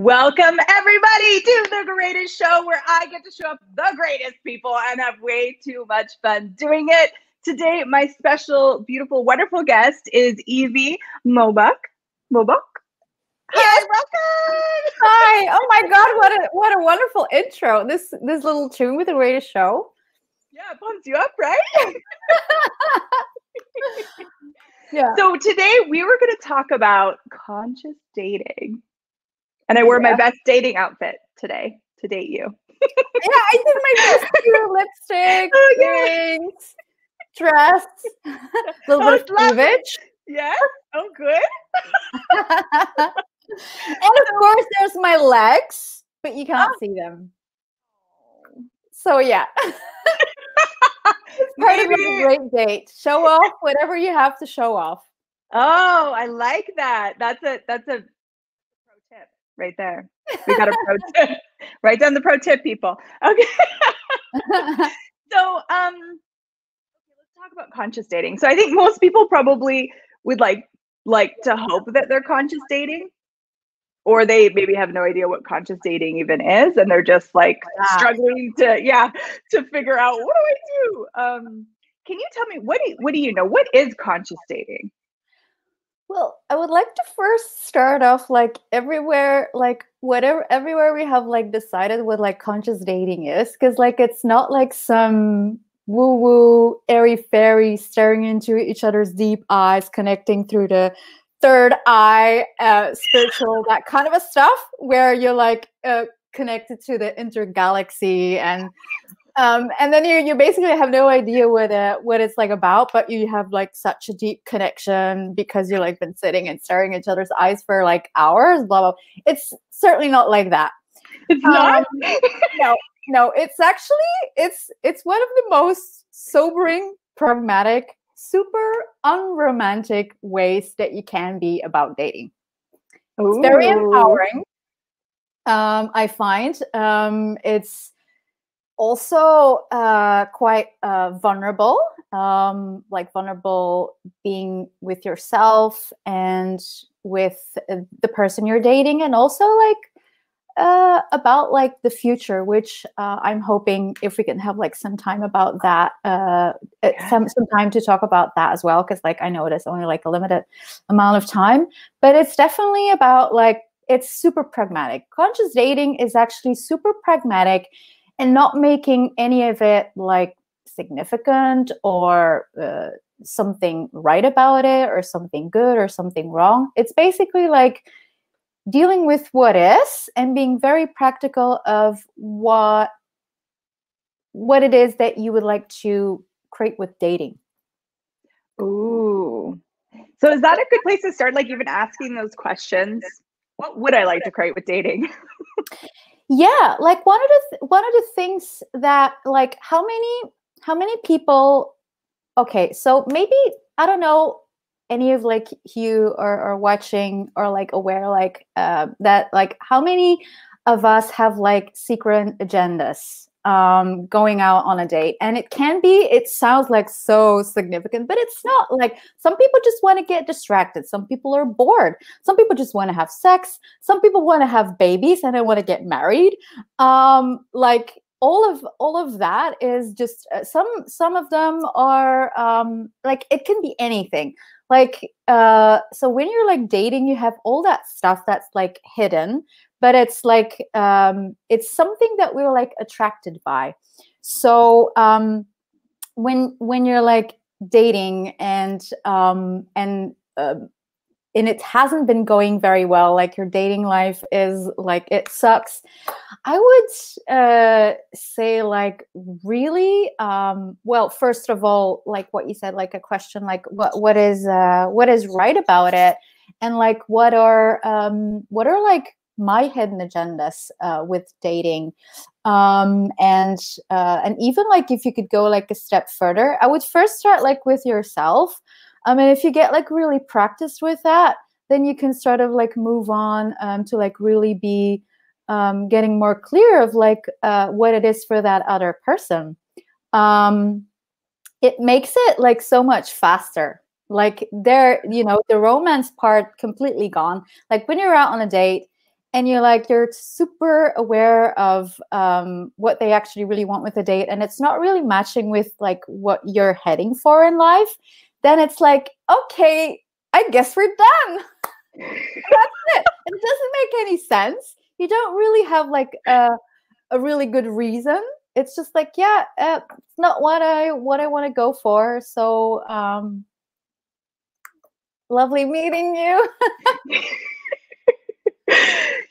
Welcome everybody to the greatest show where I get to show up the greatest people and have way too much fun doing it. Today, my special, beautiful, wonderful guest is Evie Mobouck. Mobouck? Yes. Hi, welcome! Hi. Oh my God, what a wonderful intro. This little tune with the greatest show. Yeah, it pumps you up, right? Yeah. So today we were going to talk about conscious dating. And I wore my best dating outfit today to date you. Yeah, I did my best too. Lipstick, rings, dress, a little bit of cleavage. Yes. Oh, good. And of course, there's my legs, but you can't see them. So yeah. It's part of a great date. Show off whatever you have to show off. Oh, I like that. That's a pro tip right there. We got a pro tip. Write down the pro tip, people. Okay. So, okay, let's talk about conscious dating. So I think most people probably would like to hope that they're conscious dating, or they maybe have no idea what conscious dating even is, and they're just like struggling to figure out, what do I do? Can you tell me what do you know? What is conscious dating? Well, I would like to first start off everywhere we have decided what conscious dating is, because it's not like some woo-woo, airy-fairy staring into each other's deep eyes, connecting through the third eye, spiritual, that kind of a stuff where you're connected to the intergalaxy and then you basically have no idea what it's about, but you have such a deep connection because you're been sitting and staring at each other's eyes for hours, blah blah. It's certainly not like that. It's not. No. It's actually it's one of the most sobering, pragmatic, super unromantic ways that you can be about dating. Ooh. It's very empowering. I find it's also quite vulnerable, vulnerable being with yourself and with the person you're dating, and also about the future, which I'm hoping if we can have some time about that, some time to talk about that as well, because I know it is only a limited amount of time, but it's definitely about it's super pragmatic. Conscious dating is actually super pragmatic and not making any of it significant or something right about it or something good or something wrong. It's basically dealing with what is and being very practical of what it is that you would like to create with dating. Ooh. So is that a good place to start? Even asking those questions? What would I like to create with dating? Yeah, one of the things that how many people, okay, so maybe I don't know any of you are watching or aware that how many of us have secret agendas going out on a date, and it sounds so significant, but it's not. Some people just want to get distracted, some people are bored, some people just want to have sex, some people want to have babies and they want to get married. All of that is just some of them are it can be anything. So when you're dating, you have all that stuff that's hidden, but it's it's something that we're attracted by. So when you're dating and it hasn't been going very well, your dating life is it sucks, I would say really well, first of all, what you said, a question what is right about it, and what are my hidden agendas with dating, and even if you could go a step further, I would first start with yourself. And if you get really practiced with that, then you can sort of move on to really be getting more clear of what it is for that other person. It makes it so much faster. The romance part completely gone. When you're out on a date and you're super aware of what they actually really want with the date, and it's not really matching with like what you're heading for in life, then it's like, okay, I guess we're done. That's it. It doesn't make any sense. You don't really have like a really good reason. It's just like, yeah, it's not what I want to go for. So lovely meeting you.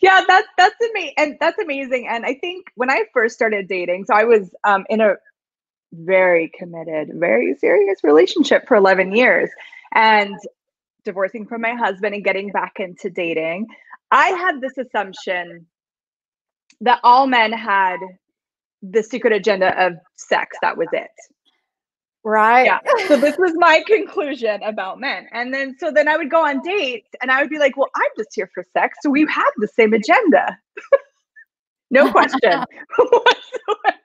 Yeah, that's amazing, and that's amazing. And I think when I first started dating, so I was in a very committed, very serious relationship for 11 years, and divorcing from my husband and getting back into dating. I had this assumption that all men had the secret agenda of sex. That was it. Right. Yeah. So this was my conclusion about men. And then I would go on dates and I would be like, well, I'm just here for sex. So we have the same agenda. No question whatsoever.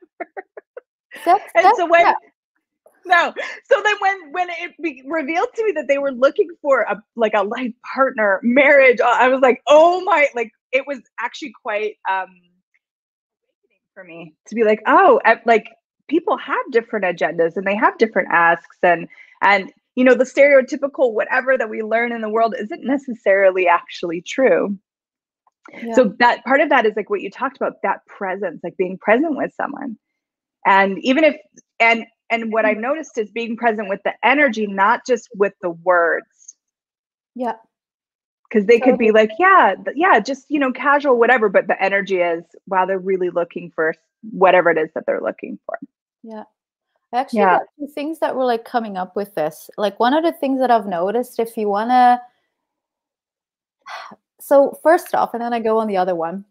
And so when no, so then when it revealed to me that they were looking for a life partner, marriage, I was like, oh my, like it was actually quite awakening for me to be like, oh, like people have different agendas and they have different asks, and you know, the stereotypical whatever that we learn in the world isn't necessarily actually true. Yeah. So that part of that is like what you talked about, that presence, like being present with someone. And even if and what I've noticed is being present with the energy, not just with the words. Yeah. Because they could be like, yeah, just, you know, casual, whatever. But the energy is, wow, they're really looking for whatever it is that they're looking for. Yeah. I actually got two things that were like coming up with this. Like one of the things that I've noticed, if you want to, so first off, and then I go on the other one.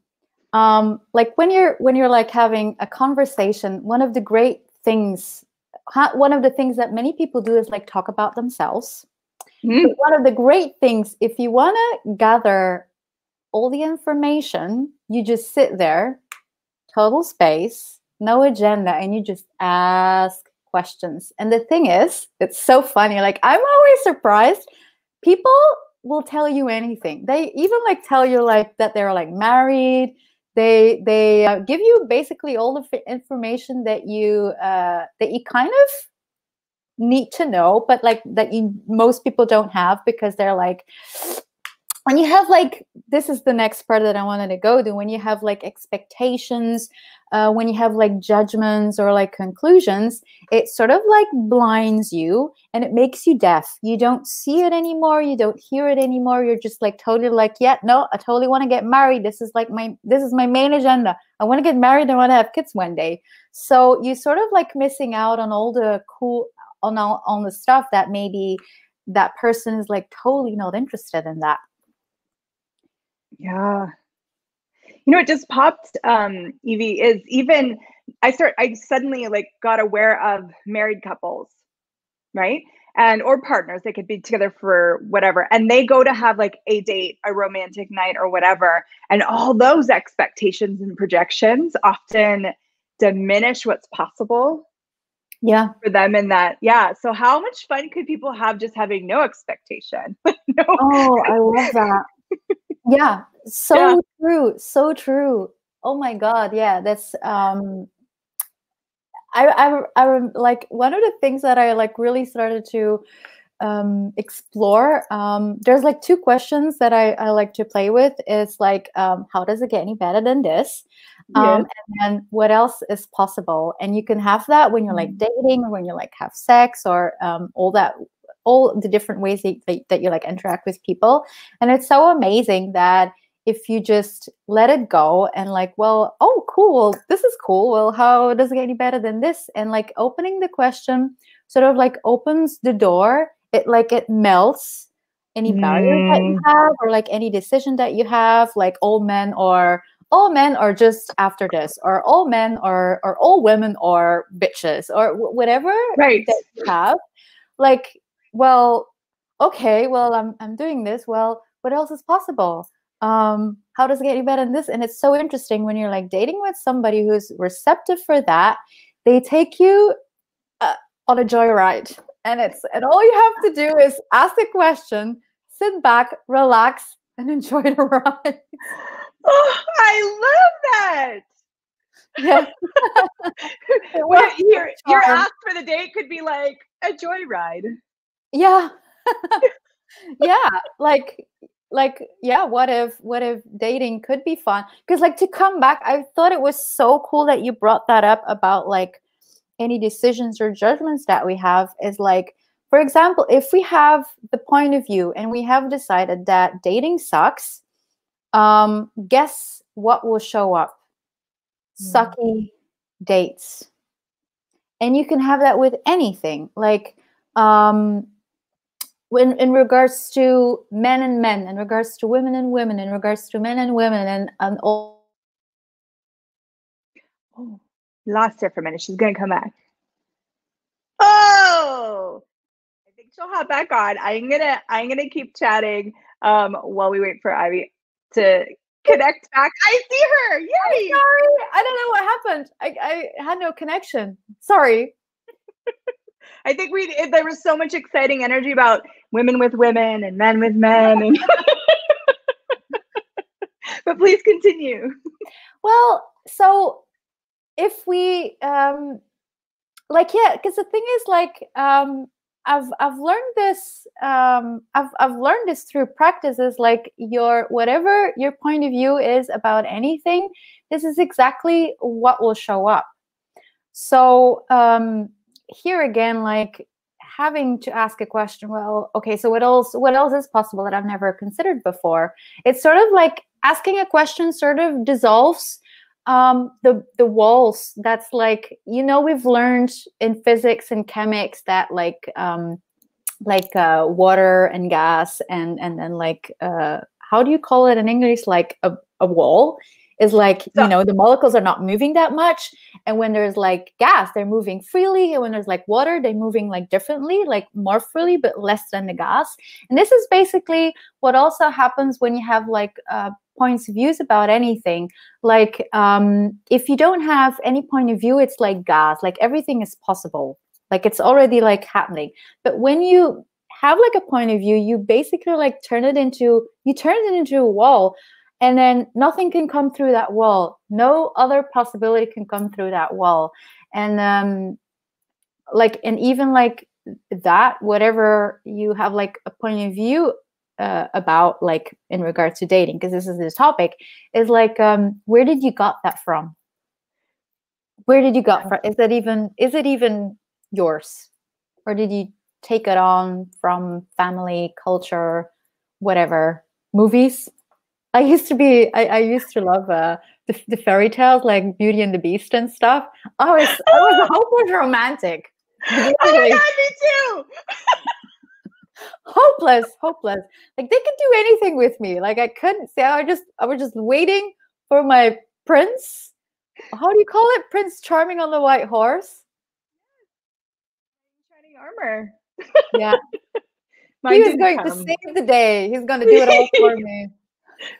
Like when you're like having a conversation, one of the things that many people do is like talk about themselves. But one of the great things, if you want to gather all the information, you just sit there, total space, no agenda, and you just ask questions. And the thing is, it's so funny. Like I'm always surprised. People will tell you anything. They even like tell you like that they're like married. They give you basically all the information that you kind of need to know, but like that most people don't have, because they're like, when you have like, this is the next part that I wanted to go to, when you have like expectations, when you have like judgments or like conclusions, it sort of like blinds you and it makes you deaf. You don't see it anymore. You don't hear it anymore. You're just like totally like, yeah, no, I totally want to get married. This is my main agenda. I want to get married. I want to have kids one day. So you sort of like missing out on all the cool, on the stuff that maybe that person is like totally not interested in that. Yeah. You know, it just popped, Evie, is even I suddenly like got aware of married couples, right? And or partners, they could be together for whatever, and they go to have like a date, a romantic night or whatever, and all those expectations and projections often diminish what's possible. Yeah. For them in that, yeah. So how much fun could people have just having no expectation? No. Oh, I love that. Yeah, true, so true. Oh my God, yeah, that's I like one of the things that I like really started to explore. There's like two questions that I like to play with. It's like, how does it get any better than this? And then what else is possible? And you can have that when you're like dating, or when you like have sex, or all the different ways that you like interact with people. And it's so amazing that if you just let it go and like, well, oh, cool, this is cool. Well, how does it get any better than this? And like opening the question sort of like opens the door. It melts any barriers that you have, or like any decision that you have, like all men are just after this, or all men or all women or bitches, or whatever that you have. Like, well, okay, well, I'm doing this. Well, what else is possible? How does it get any better than this? And it's so interesting when you're like dating with somebody who's receptive for that. They take you on a joyride, and all you have to do is ask the question, sit back, relax, and enjoy the ride. Oh, I love that. Yeah. Well, your ask for the date could be like a joyride. Yeah. Yeah. Yeah, what if dating could be fun? Because like to come back, I thought it was so cool that you brought that up about like any decisions or judgments that we have is like, for example, if we have the point of view and we have decided that dating sucks, guess what will show up? Sucky dates. And you can have that with anything, like when in regards to men and men, in regards to women and women, in regards to men and women, and all. Oh, lost her for a minute. She's gonna come back. Oh, I think she'll hop back on. I'm gonna keep chatting while we wait for Ivy to connect back. I see her. Yay! Sorry, I don't know what happened. I had no connection. Sorry. I think there was so much exciting energy about women with women and men with men, and but please continue. Well, so if we like, yeah, because the thing is like I've learned this I've learned this through practices, like whatever your point of view is about anything, this is exactly what will show up. So here again, like having to ask a question, well, okay, so what else is possible that I've never considered before? It's sort of like asking a question sort of dissolves the walls. That's like, we've learned in physics and chemics that like water and gas and then like how do you call it in English, like a wall is like, the molecules are not moving that much. And when there's like gas, they're moving freely. And when there's like water, they're moving like differently, like more freely, but less than the gas. And this is basically what also happens when you have like points of views about anything. Like if you don't have any point of view, it's like gas, like everything is possible. Like it's already like happening. But when you have like a point of view, you basically like turn it into a wall. And then nothing can come through that wall. No other possibility can come through that wall. And and even like that, whatever you have like a point of view about, like in regards to dating, because this is the topic, is like, where did you got that from? Where did you got from? Is it even yours? Or did you take it on from family, culture, whatever, movies? I used to love the fairy tales, like Beauty and the Beast and stuff. I was hopeless romantic. Oh my God, me too. hopeless. Like they could do anything with me. Like I couldn't say. I was just waiting for my prince. How do you call it? Prince Charming on the white horse. Shining armor. Yeah. He was going to save the day. He's going to do it all for me.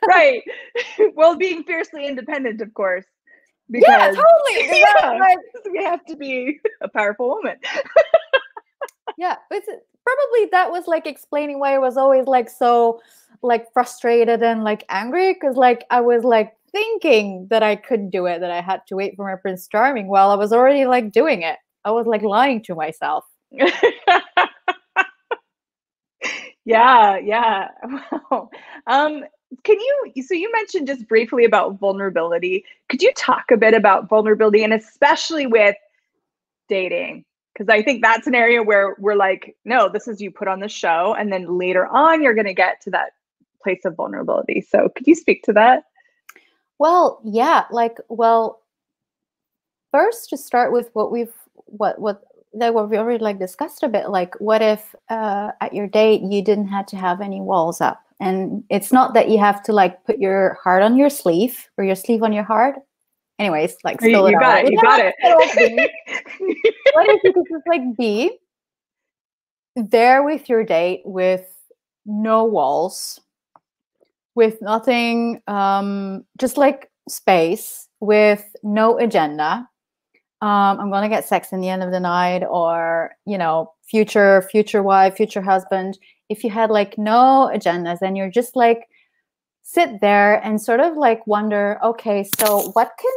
Right. Well, being fiercely independent, of course. Because, yeah, totally. Yeah, we have to be a powerful woman. Yeah, it's probably that was like explaining why I was always like so like frustrated and like angry, because like I was like thinking that I couldn't do it, that I had to wait for my Prince Charming while I was already like doing it. I was like lying to myself. Yeah. Wow. So you mentioned just briefly about vulnerability. Could you talk a bit about vulnerability, and especially with dating? Because I think that's an area where we're like, no, this is you put on the show, and then later on you're going to get to that place of vulnerability. So could you speak to that? Well, yeah, first to start with what we already like discussed a bit, like what if at your date you didn't have to have any walls up? And it's not that you have to like put your heart on your sleeve or your sleeve on your heart. Anyways, like spill it out. You got it. What if you could just like be there with your date with no walls, with nothing, just like space, with no agenda. I'm gonna get sex in the end of the night, or future wife, future husband. If you had like no agendas and you're just like sit there and sort of like wonder, okay, so what can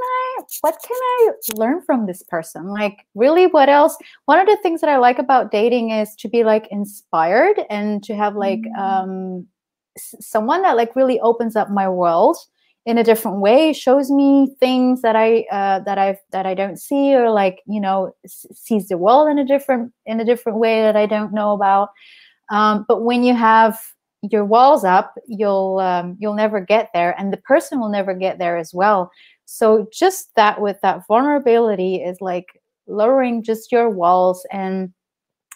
I learn from this person? Like, really, what else? One of the things that I like about dating is to be like inspired and to have like someone that like really opens up my world in a different way, shows me things that I don't see, or like, you know, sees the world in a different way that I don't know about. But when you have your walls up, you'll never get there, and the person will never get there as well. So just that, with that vulnerability, is like lowering just your walls. And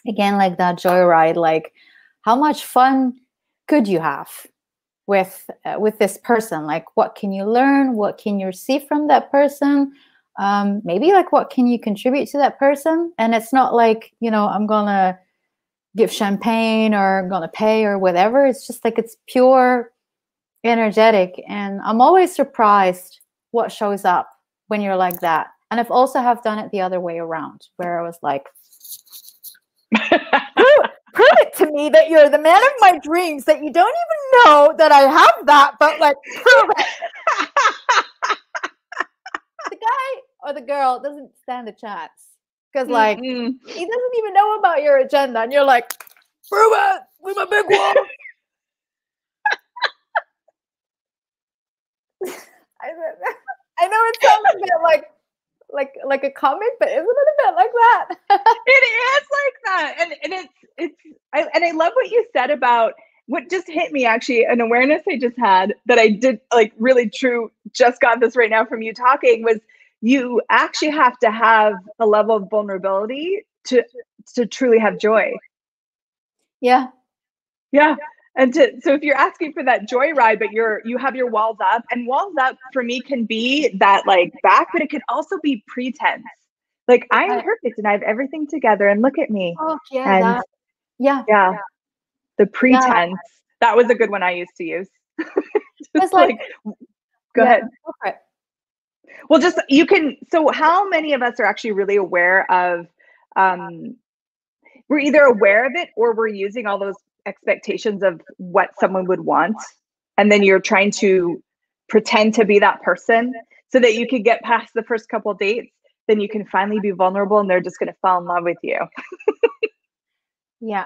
again, like that joyride, like how much fun could you have with this person? Like, what can you learn? What can you see from that person? Maybe like, what can you contribute to that person? And it's not like, you know, I'm gonna give champagne or I'm gonna pay or whatever. It's just like, it's pure energetic. And I'm always surprised what shows up when you're like that. And I've also have done it the other way around, where I was like, prove it to me that you're the man of my dreams, that you don't even know that I have that, but like, prove it. The guy or the girl doesn't stand a chance, because like he doesn't even know about your agenda, and you're like, prove it with my big wall. I know it sounds a bit like a comic, but isn't it a bit like that? It is like that, and I love what you said about what just hit me, actually, an awareness I just had that I did, like, really true, just got this right now from you talking, was you actually have to have a level of vulnerability to truly have joy. Yeah. And so if you're asking for that joy ride, but you have your walls up, and walls up for me can be that like back, but it could also be pretense. Like, I'm perfect and I have everything together, and look at me. Oh yeah. And the pretense. That was a good one I used to use. It's like, go ahead. Okay. Well, just, you can, so how many of us are actually really aware of, we're either aware of it, or we're using all those expectations of what someone would want, and then you're trying to pretend to be that person so that you can get past the first couple of dates, then you can finally be vulnerable, and they're just going to fall in love with you. Yeah,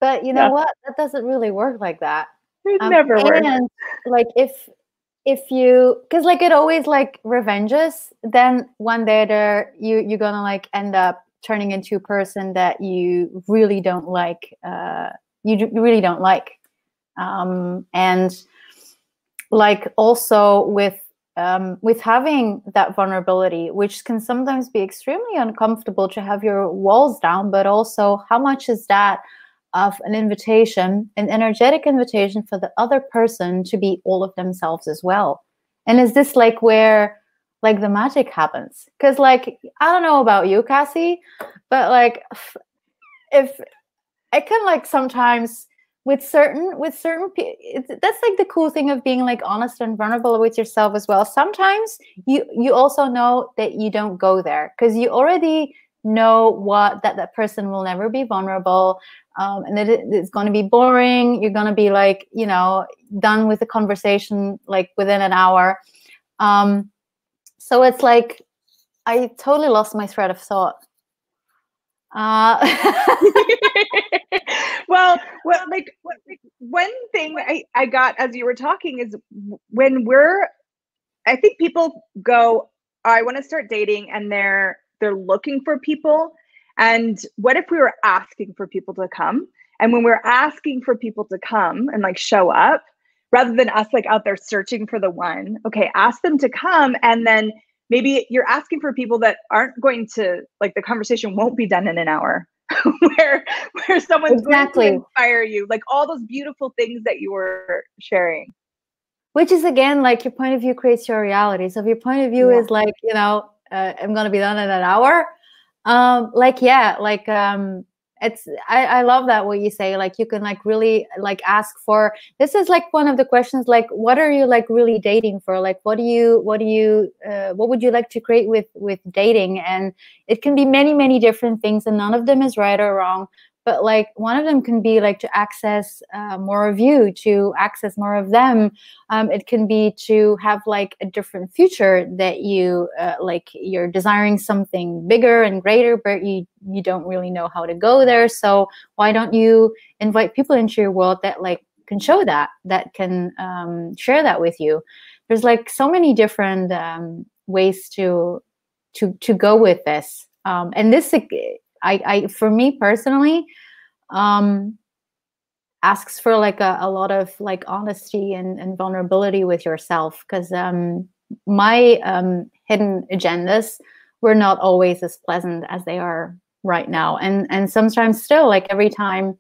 but you know what, that doesn't really work like that. It never works. And like, if you, because like it always like revenges, then one day you're gonna like end up turning into a person that you really don't like. You really don't like. And like, also with having that vulnerability, which can sometimes be extremely uncomfortable to have your walls down, but also how much is that of an invitation, an energetic invitation for the other person to be all of themselves as well? And is this like where like the magic happens? Because like, I don't know about you, Cassy, but like, if I can like sometimes with certain that's like the cool thing of being like honest and vulnerable with yourself as well. Sometimes you also know that you don't go there, because you already know that person will never be vulnerable, and that it's going to be boring. You're going to be like, you know, done with the conversation like within an hour. So it's like, I totally lost my thread of thought. Well, like one thing I got as you were talking is, when I think people go, I want to start dating, and they're looking for people. And what if we were asking for people to come? And when we're asking for people to come and like show up, rather than us like out there searching for the one, okay, ask them to come. And then maybe you're asking for people that aren't going to, like, the conversation won't be done in an hour. where someone's going to inspire you, like all those beautiful things that you were sharing. Which is, again, like, your point of view creates your reality. So if your point of view is like, you know, I'm going to be done in an hour, it's, I love that what you say. Like, you can like really like ask for, this is like one of the questions, like, what are you like really dating for? Like, what would you like to create with dating? And it can be many, many different things, and none of them is right or wrong. but like one of them can be like to access more of you, to access more of them. It can be to have like a different future that you like you're desiring something bigger and greater, but you don't really know how to go there. So why don't you invite people into your world that like can show that can share that with you? There's like so many different ways to go with this. And this, I for me personally, asks for like a lot of like honesty and vulnerability with yourself, because my hidden agendas were not always as pleasant as they are right now. And sometimes still, like every time,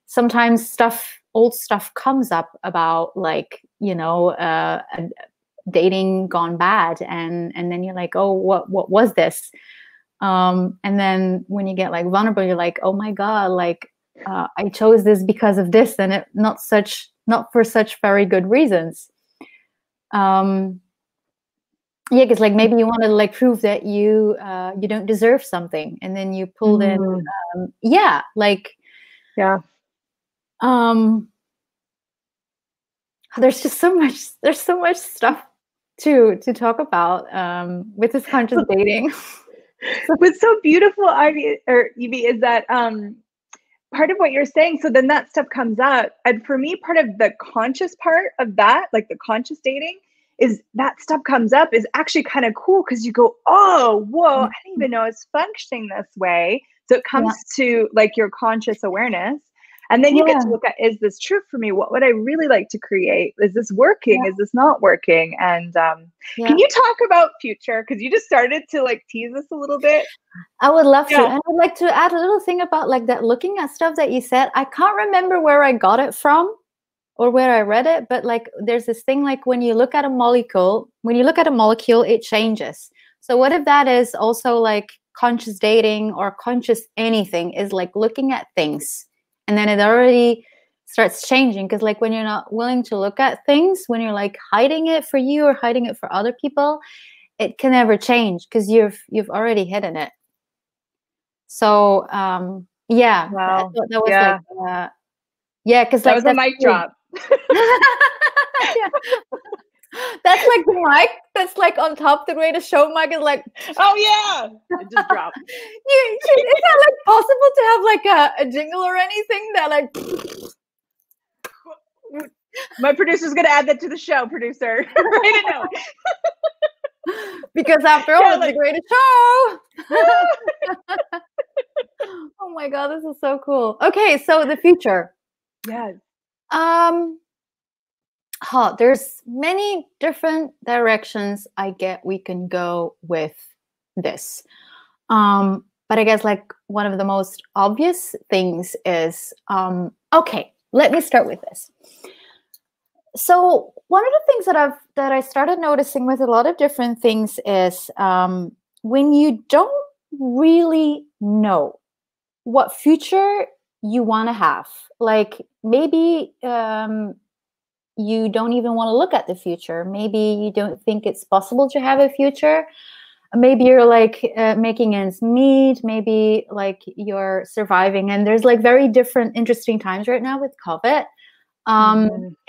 sometimes old stuff comes up about like, you know, dating gone bad, and then you're like, oh, what was this? And then when you get like vulnerable, you're like, oh my God, like I chose this because of this, and it not for such very good reasons. Yeah, because like maybe you want to like prove that you don't deserve something, and then you pulled in yeah. There's just so much stuff to talk about with this conscious dating. What's so beautiful, Ivy or Evie, is that part of what you're saying, so then that stuff comes up, and for me, part of the conscious part of that, like the conscious dating, is that stuff comes up is actually kind of cool, because you go, oh, whoa, I didn't even know it's functioning this way. So it comes to like your conscious awareness. And then you get to look at, is this true for me? What would I really like to create? Is this working? Is this not working? And can you talk about future? Because you just started to like tease us a little bit. I would love to. And I would like to add a little thing about like that, looking at stuff that you said. I can't remember where I got it from or where I read it, but like there's this thing like when you look at a molecule, it changes. So what if that is also like conscious dating or conscious anything, is like looking at things, and then it already starts changing. Because like when you're not willing to look at things, when you're like hiding it for you or hiding it for other people, it can never change because you've already hidden it. So yeah, wow. that was like because that like was a mic drop. Yeah. That's like the mic that's like on top. The greatest show mic is like, oh yeah, it just dropped. Is that like possible to have like a jingle or anything that like? My producer's gonna add that to the show. Producer, right now. Because after all, it's the greatest show. Oh my God, this is so cool. Okay, so the future. Yes. There's many different directions we can go with this. But I guess like one of the most obvious things is, okay, let me start with this. So one of the things that I started noticing with a lot of different things is when you don't really know what future you want to have, like maybe you don't even want to look at the future. Maybe you don't think it's possible to have a future. Maybe you're like making ends meet. Maybe like you're surviving. And there's like very different, interesting times right now with COVID.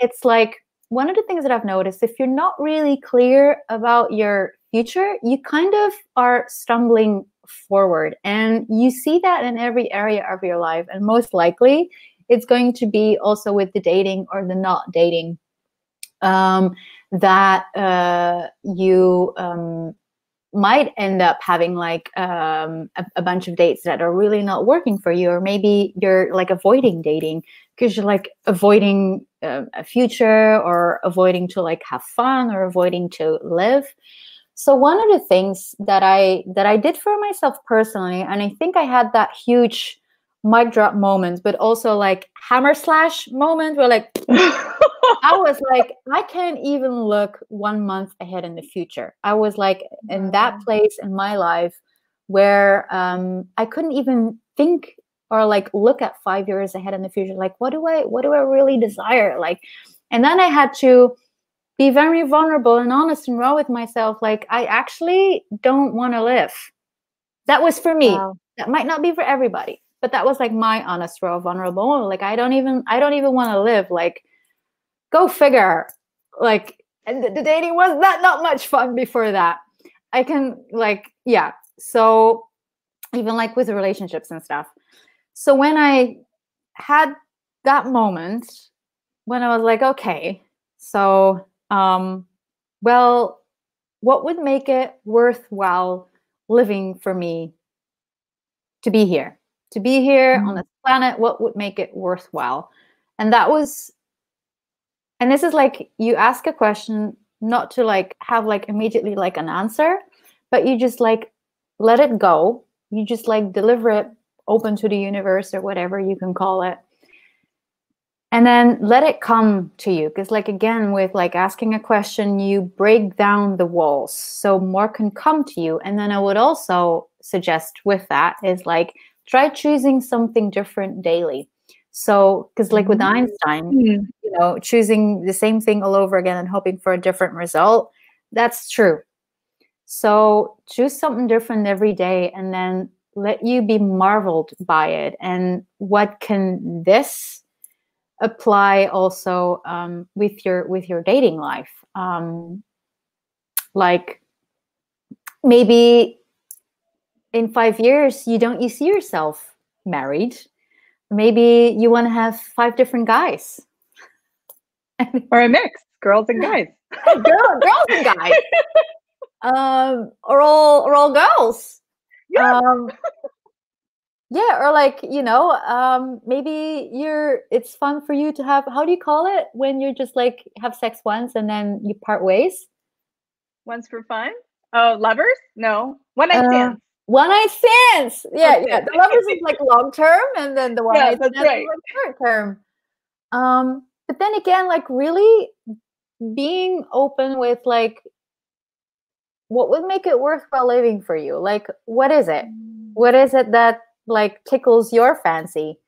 It's like one of the things that I've noticed, if you're not really clear about your future, you kind of are stumbling forward. And you see that in every area of your life. And most likely, it's going to be also with the dating or the not dating, that you might end up having like a bunch of dates that are really not working for you. Or maybe you're like avoiding dating because you're like avoiding a future, or avoiding to like have fun, or avoiding to live. So one of the things that I did for myself personally, and I think I had that huge mic drop moment, but also like hammer slash moment where like I was like, I can't even look 1 month ahead in the future. I was like in that place in my life where I couldn't even think or like look at 5 years ahead in the future. Like, what do I really desire? Like, and then I had to be very vulnerable and honest and raw with myself. Like, I actually don't want to live. That was for me. Wow. That might not be for everybody. but that was like my honest, raw, vulnerable moment. Like, I don't even want to live. Like, go figure. Like, and the dating was not much fun before that. I can like, yeah. So even like with relationships and stuff. So when I had that moment when I was like, okay, so, well, what would make it worthwhile living for me to be here on this planet? What would make it worthwhile? And that was, and this is like, you ask a question, not to like have like immediately like an answer, but you just like let it go. You just like deliver it open to the universe or whatever you can call it. And then let it come to you. Because like, again, with like asking a question, you break down the walls so more can come to you. And then I would also suggest with that is like, try choosing something different daily. So, because like with Einstein, you know, choosing the same thing all over again and hoping for a different result, that's true. So choose something different every day and then let you be marveled by it. And what can this apply also with your dating life? Like maybe in 5 years, you see yourself married. Maybe you want to have 5 different guys. Or a mix, girls and guys. girls and guys. Or all girls. Yeah. Yeah, or like, you know, maybe it's fun for you to have, how do you call it when you just like have sex once and then you part ways? Once for fun? Oh, lovers? No. One night stands. One night stands. Yeah, That's yeah. it. The lovers is like long term, and then the one night stands is like short term. But then again, like really being open with like, what would make it worthwhile living for you? Like, what is it? What is it that like tickles your fancy?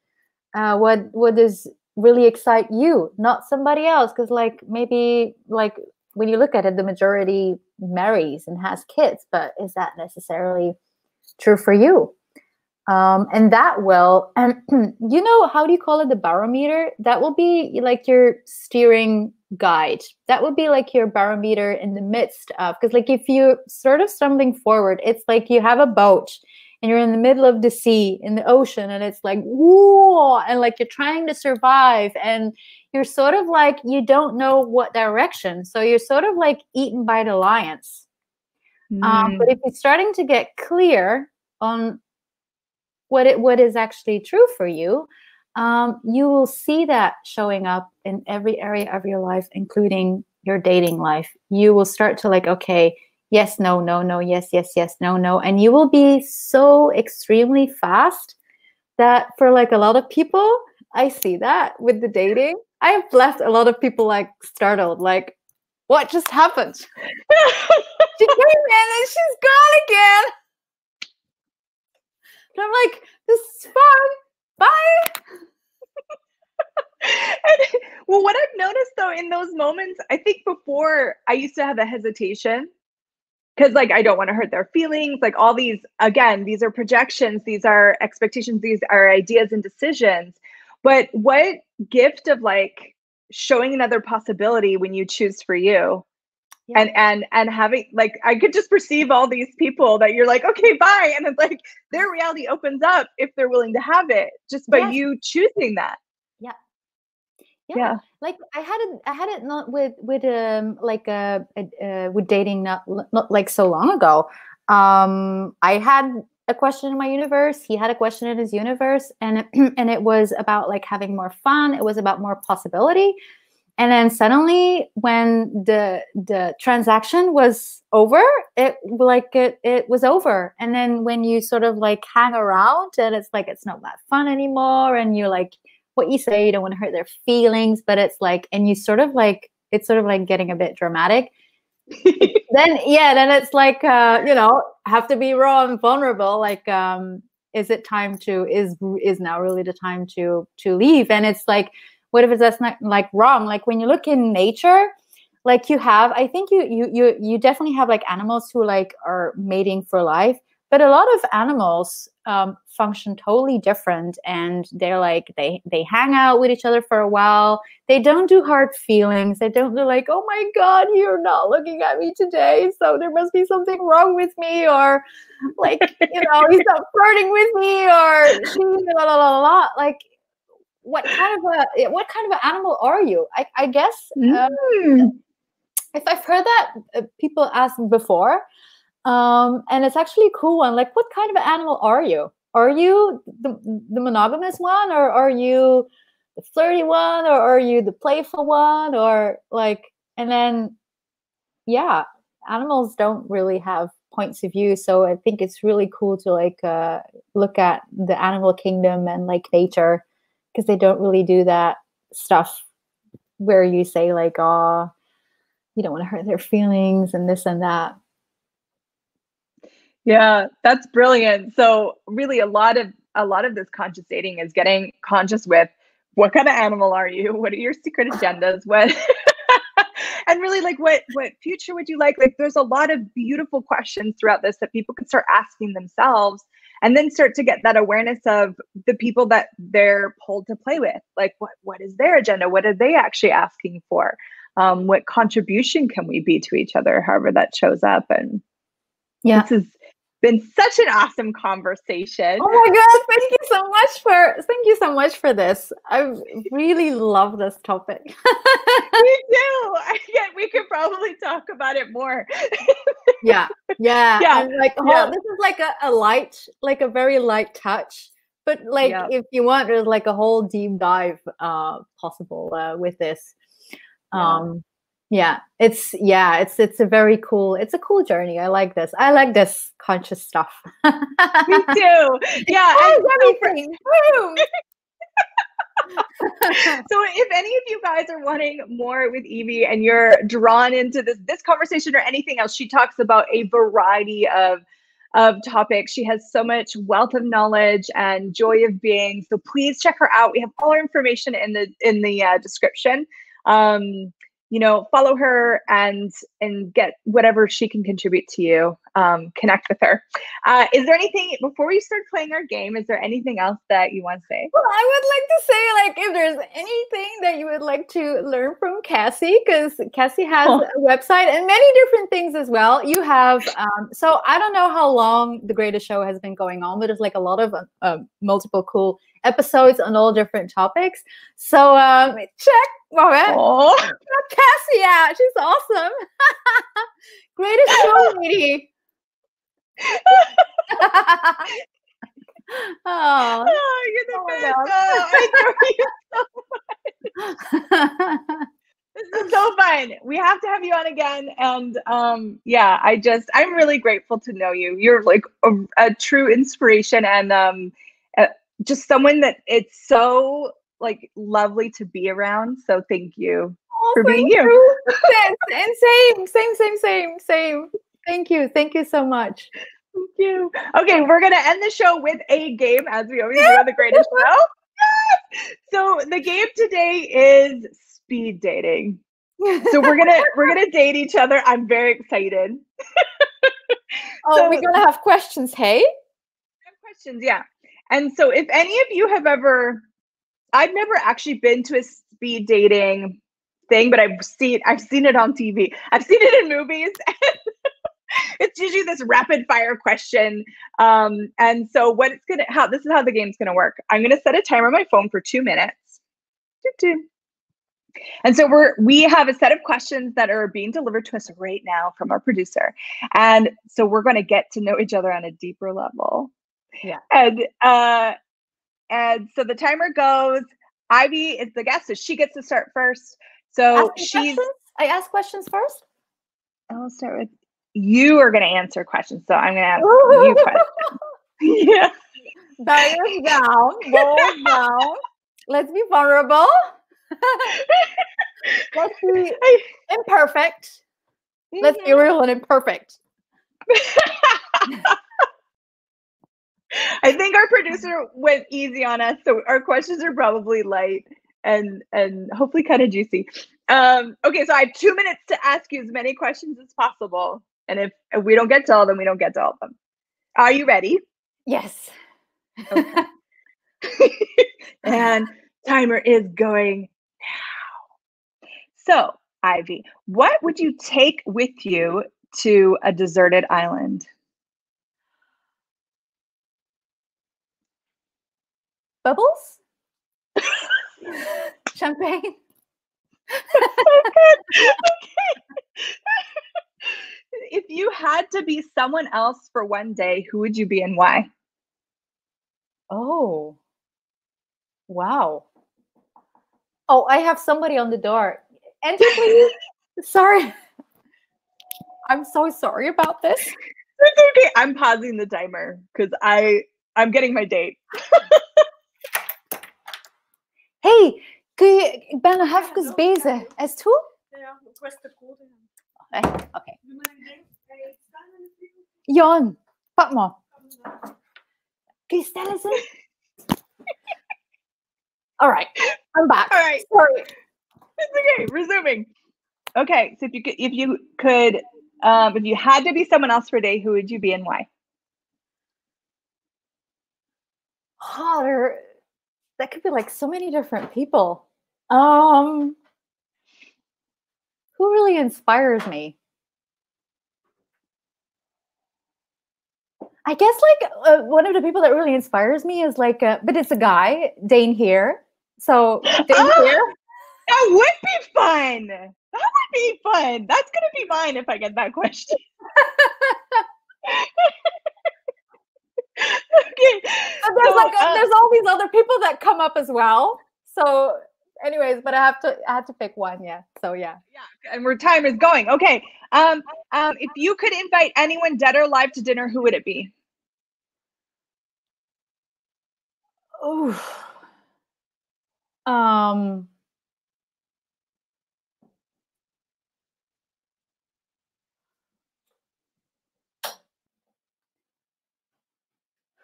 What does really excite you, not somebody else? Because like maybe like when you look at it, the majority marries and has kids, but is that necessarily true for you? And that will, and you know, how do you call it? The barometer? That will be like your steering guide. That would be like your barometer in the midst of, because like if you're sort of stumbling forward, it's like you have a boat and you're in the middle of the sea, in the ocean, and it's like, whoa, and like you're trying to survive and you're sort of like, you don't know what direction. So you're sort of like eaten by the lions. But if you're starting to get clear on what is actually true for you, you will see that showing up in every area of your life, including your dating life. You will start to like, okay, yes, no, no, no, yes, yes, yes, no, no. And you will be so extremely fast that for like a lot of people, I see that with the dating. I have left a lot of people like startled, like, what just happened? She came in and she's gone again. And I'm like, this is fun. Bye. Well, what I've noticed though in those moments, I think before I used to have a hesitation because like I don't want to hurt their feelings. Like all these, again, these are projections, these are expectations, these are ideas and decisions. But what gift of like showing another possibility when you choose for you. Yeah. And having like, I could just perceive all these people that you're like, okay, bye. And it's like their reality opens up if they're willing to have it just by you choosing that. Yeah. Yeah. Like I had it not with dating not like so long ago. I had a question in my universe. He had a question in his universe, and it was about like having more fun. It was about more possibility. And then suddenly when the transaction was over, it was over. And then when you sort of like hang around and it's like, it's not that fun anymore. And you're like, what you say, you don't want to hurt their feelings, but it's like, and you sort of like, it's sort of like getting a bit dramatic. then it's like, you know, have to be raw and vulnerable. Like, is it time to, is now really the time to leave? And it's like, what if that's not like wrong? Like when you look in nature, like you have, I think you definitely have like animals who like are mating for life, but a lot of animals function totally different, and they're like they hang out with each other for a while. They don't do hard feelings. They don't do like, oh my God, you're not looking at me today, so there must be something wrong with me, or like, you know, he's not flirting with me, or she la la la la. Like, what kind of an animal are you? I guess if I've heard that people ask before, and it's actually a cool one. Like, what kind of an animal are you? Are you the monogamous one, or are you the flirty one, or are you the playful one, or like? And then, yeah, animals don't really have points of view, so I think it's really cool to like look at the animal kingdom and like nature, because they don't really do that stuff where you say like, oh, you don't want to hurt their feelings and this and that. Yeah, that's brilliant. So really a lot of this conscious dating is getting conscious with what kind of animal are you? What are your secret agendas? What and really like what future would you like? Like there's a lot of beautiful questions throughout this that people could start asking themselves, and then start to get that awareness of the people that they're pulled to play with. Like what is their agenda? What are they actually asking for? What contribution can we be to each other, however that shows up? And yeah, this has been such an awesome conversation. Oh my God, thank you so much for this. I really love this topic. Me too. We could probably talk about it more. Yeah. And like, yeah. This is like a light, like a very light touch. But like, if you want, there's like a whole deep dive possible with this. It's a very cool, it's a cool journey. I like this conscious stuff. Me too. Yeah. Everything. So if any of you guys are wanting more with Evie and you're drawn into this conversation or anything else, she talks about a variety of topics. She has so much wealth of knowledge and joy of being. So please check her out. We have all our information in the description. Follow her and get whatever she can contribute to you. Connect with her. Is there anything, before we start playing our game, is there anything else that you want to say? Well, I would like to say, like, if there's anything that you would like to learn from Cassy, because Cassy has a website and many different things as well. You have, so I don't know how long The Greatest Show has been going on, but there's like a lot of multiple cool episodes on all different topics. So check Cassy out. She's awesome. Greatest Show lady. Oh, you're the best. I adore you so much. This is so fun. We have to have you on again. And I'm really grateful to know you. You're like a true inspiration, and just someone that it's so like lovely to be around. So thank you for being you. And same. Thank you so much. Thank you. Okay, we're gonna end the show with a game, as we always do on The Greatest Show. So the game today is speed dating. So we're gonna date each other. I'm very excited. So we're gonna have questions, hey? Questions, yeah. And so if any of you have I've never actually been to a speed dating thing, but I've seen it on TV. I've seen it in movies. It's usually this rapid fire question. And so this is how the game's gonna work. I'm gonna set a timer on my phone for 2 minutes. And so we have a set of questions that are being delivered to us right now from our producer. And so we're gonna get to know each other on a deeper level. Yeah. And so the timer goes. Ivy is the guest, so she gets to start first. So I ask questions first? I'll start with you are going to answer questions. So I'm going to ask you questions. Yeah. Dive down, balls down. Let's be vulnerable. Let's be imperfect. Let's be real and imperfect. I think our producer went easy on us, so our questions are probably light and hopefully kind of juicy. Okay, so I have 2 minutes to ask you as many questions as possible, and if we don't get to all of them, we don't get to all of them. Are you ready? Yes. Okay. And timer is going now. So, Ivy, what would you take with you to a deserted island? Bubbles? Champagne? Okay. If you had to be someone else for one day, who would you be and why? Oh, wow. Oh, I have somebody on the door. Enter, please. Sorry. I'm so sorry about this. It's okay. I'm pausing the timer because I'm getting my date. Hey, ik ben nog even bezig. Is het goed? Ja, ik was de code. Okay. Jan, pak maar. Kun je stellen ze? All right, I'm back. All right. Sorry. It's okay. Resuming. Okay, so if you had to be someone else for a day, who would you be and why? Oh, that could be like so many different people. Who really inspires me? I guess like one of the people that really inspires me is like, but it's a guy, Dane here. So Dane here. That would be fun. That would be fun. That's gonna be mine if I get that question. Okay. But there's all these other people that come up as well. So, anyways, but I had to pick one. Yeah. So yeah. Yeah, and where time is going. Okay. If you could invite anyone dead or alive to dinner, who would it be? Oh.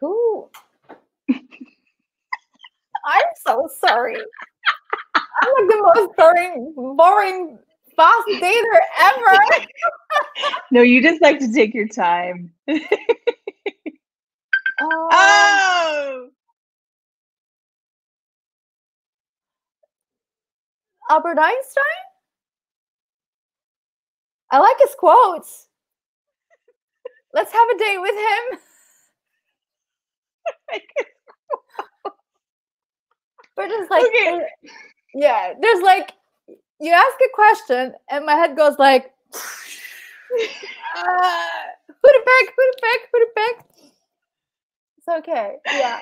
Who? I'm so sorry. I'm like the most boring fast dater ever. No, you just like to take your time. Oh! Albert Einstein? I like his quotes. Let's have a date with him. But it's like, Okay. Yeah, there's like, you ask a question and my head goes like, who to pick? It's okay, yeah.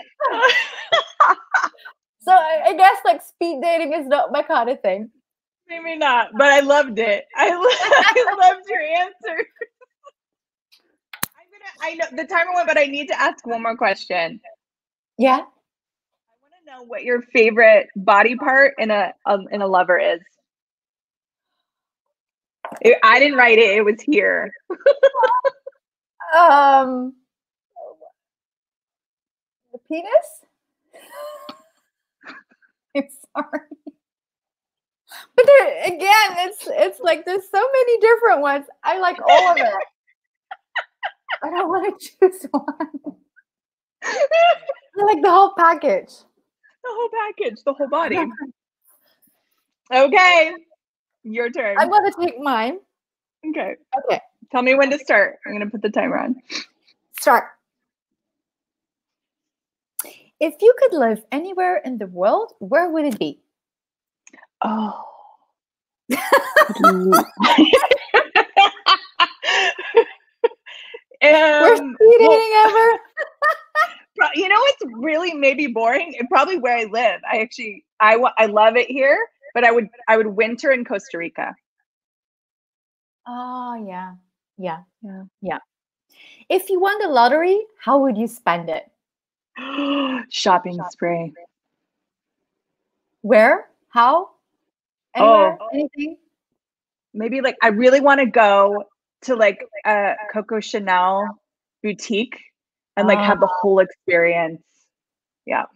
So I guess like speed dating is not my kind of thing. Maybe not, but I loved it. I loved your answer. I know the timer went, but I need to ask one more question. Yeah. I want to know what your favorite body part in a lover is. I didn't write it; it was here. The penis. I'm sorry. But there, again, it's like there's so many different ones. I like all of it. I don't want to choose one. I like the whole package. The whole package, the whole body. Okay, your turn. I'm going to take mine. Okay. Okay. Tell me when to start. I'm going to put the timer on. Start. If you could live anywhere in the world, where would it be? Oh. Worst eating ever. You know what's really maybe boring? Probably where I live. I love it here, but I would winter in Costa Rica. Oh yeah. If you won the lottery, how would you spend it? Shopping spree. Where? How? Anywhere? Anything? Maybe like I really want to go to like a Coco Chanel boutique and like have the whole experience. Yeah.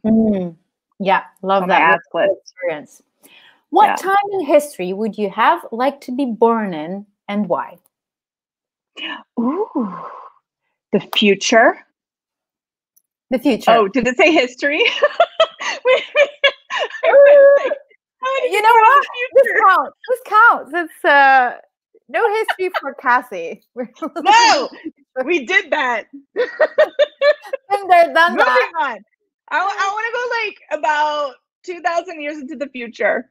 Yeah, love that experience. What time in history would you have liked to be born in and why? Ooh, the future. The future. Oh, did it say history? Wait, you know what? This counts. It's no history for Cassy. No, we did that. And they're done. Moving on. I want to go like about 2,000 years into the future.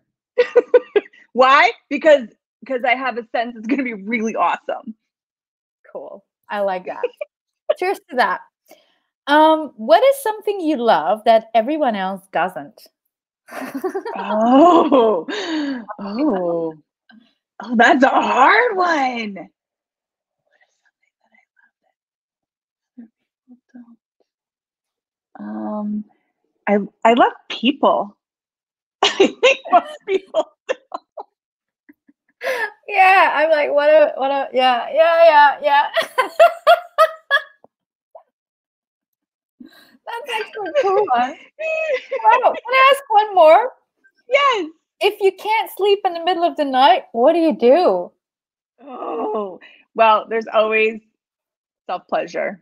Why? Because I have a sense it's going to be really awesome. Cool. I like that. Cheers to that. What is something you love that everyone else doesn't? Oh, that's a hard one. What is something that I love that other people don't? I love people. I think most people do. Yeah, I'm like, what a, yeah. That's actually a cool one. Wow. Can I ask one more? Yes. If you can't sleep in the middle of the night, what do you do? Oh, well, there's always self-pleasure.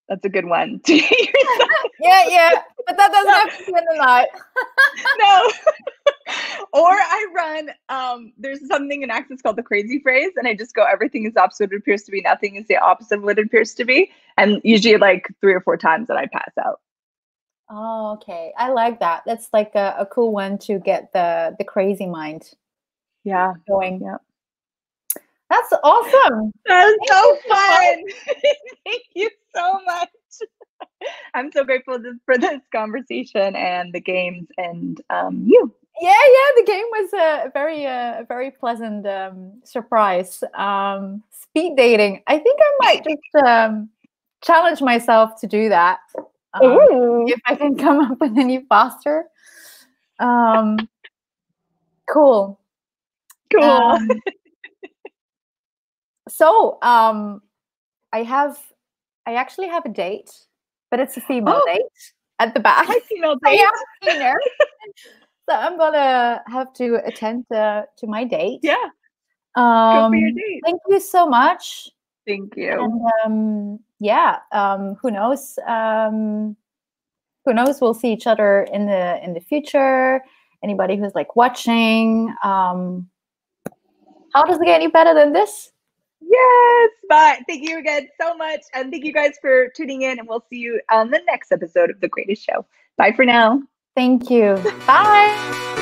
That's a good one. Yeah, but that doesn't have to be in the night. No. Or I run, there's something in Access called the crazy phrase, and I just go, everything is opposite what it appears to be, nothing is the opposite of what it appears to be. And usually like 3 or 4 times that I pass out. Oh, okay. I like that. That's like a cool one to get the crazy mind going. Yeah. That's awesome. That was so fun. Thank you so much. I'm so grateful for this conversation and the games and you. Yeah. The game was a very pleasant surprise. Speed dating. I think I might just challenge myself to do that. If I can come up with any faster. Cool. So I actually have a date, but it's a female date at the back. Hi, female date. So I'm gonna have to attend to my date. Yeah. Go for your date. Thank you so much. Thank you. And who knows? Who knows? We'll see each other in the future. Anybody who's like watching, how does it get any better than this? Yes, but thank you again so much. And thank you guys for tuning in, and we'll see you on the next episode of The Greatest Show. Bye for now. Thank you. Bye.